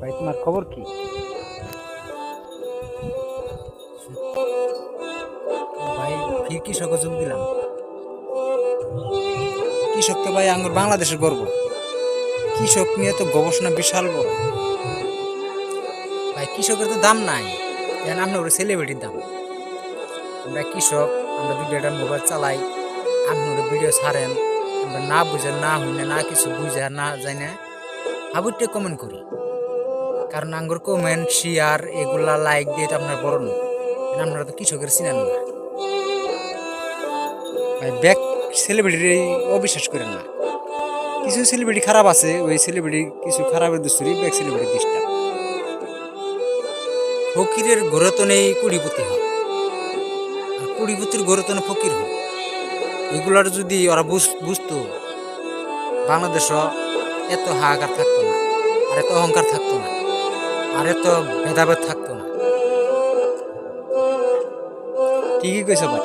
ভাই তোমার খবর কি? ভাই ফির কৃষকে যোগ দিলাম। কৃষক তো ভাই আঙ্গুর বাংলাদেশের গর্ব। কৃষক নিয়ে তো গবেষণা বিশাল বড়। ভাই কৃষকের তো দাম নাই, এখন আপনার ওর সেলিব্রিটির দাম। আমরা কৃষক, আমরা দুটো একটা মোবাইল চালাই, আপনার ভিডিও ছাড়েন, আমরা না বুঝে না হই না না কিছু বুঝে না যাই না হাবুটে কমেন্ট করি। কারণ আঙ্গুর কমেন্ট শেয়ার এগুলা লাইক দিয়ে তো আপনার বড় নয়, আপনারা তো কৃষকের চিনেন না। ভাই ব্যাক সেলিব্রিটি অবিশ্বাস করেন না। কিছু সেলিব্রিটি খারাপ আছে, ওই সেলিব্রিটি কিছু খারাপের দোষরই ব্যাক সেলিব্রিটি ডিস্টার্ব। ফকিরের ঘরে তো নেই কুড়িপতি হয়, আর কুড়িপতির ঘরে তো না ফকির হয়। এগুলার যদি ওরা বুঝতো, বাংলাদেশ এত হাহাকার থাকতো না, আর এত অহংকার থাকতো না, আর এত ভেদাভেদ থাকতো না। ঠিকই কইছো ভাই।